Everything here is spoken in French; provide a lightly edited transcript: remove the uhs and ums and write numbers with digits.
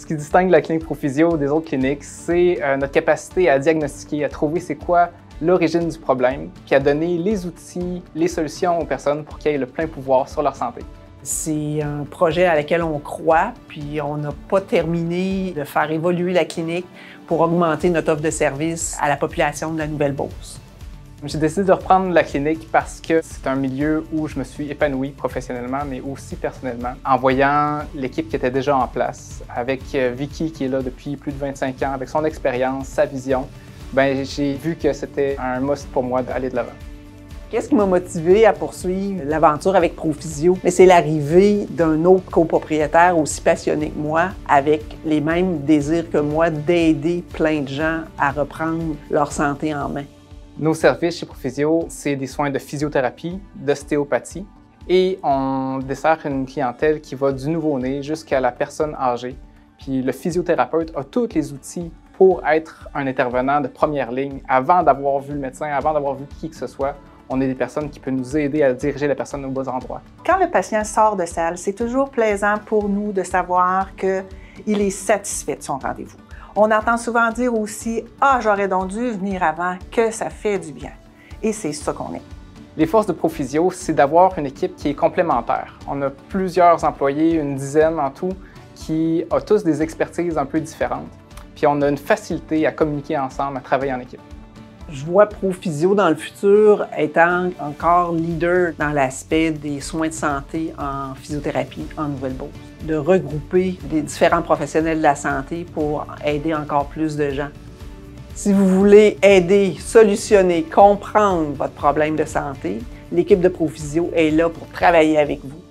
Ce qui distingue la clinique Prophysio des autres cliniques, c'est notre capacité à diagnostiquer, à trouver c'est quoi l'origine du problème, puis à donner les outils, les solutions aux personnes pour qu'ils aient le plein pouvoir sur leur santé. C'est un projet à lequel on croit, puis on n'a pas terminé de faire évoluer la clinique pour augmenter notre offre de services à la population de la Nouvelle-Beauce. J'ai décidé de reprendre la clinique parce que c'est un milieu où je me suis épanoui professionnellement, mais aussi personnellement. En voyant l'équipe qui était déjà en place, avec Vicky qui est là depuis plus de 25 ans, avec son expérience, sa vision, j'ai vu que c'était un must pour moi d'aller de l'avant. Qu'est-ce qui m'a motivé à poursuivre l'aventure avec Prophysio? C'est l'arrivée d'un autre copropriétaire aussi passionné que moi, avec les mêmes désirs que moi d'aider plein de gens à reprendre leur santé en main. Nos services chez Prophysio, c'est des soins de physiothérapie, d'ostéopathie et on dessert une clientèle qui va du nouveau-né jusqu'à la personne âgée. Puis le physiothérapeute a tous les outils pour être un intervenant de première ligne avant d'avoir vu le médecin, avant d'avoir vu qui que ce soit. On est des personnes qui peuvent nous aider à diriger la personne aux bons endroits. Quand le patient sort de salle, c'est toujours plaisant pour nous de savoir qu'il est satisfait de son rendez-vous. On entend souvent dire aussi « Ah, j'aurais donc dû venir avant, que ça fait du bien ». Et c'est ça qu'on est. Les forces de Prophysio, c'est d'avoir une équipe qui est complémentaire. On a plusieurs employés, une dizaine en tout, qui ont tous des expertises un peu différentes. Puis on a une facilité à communiquer ensemble, à travailler en équipe. Je vois Prophysio dans le futur étant encore leader dans l'aspect des soins de santé en physiothérapie en Nouvelle-Beauce. De regrouper les différents professionnels de la santé pour aider encore plus de gens. Si vous voulez aider, solutionner, comprendre votre problème de santé, l'équipe de Prophysio est là pour travailler avec vous.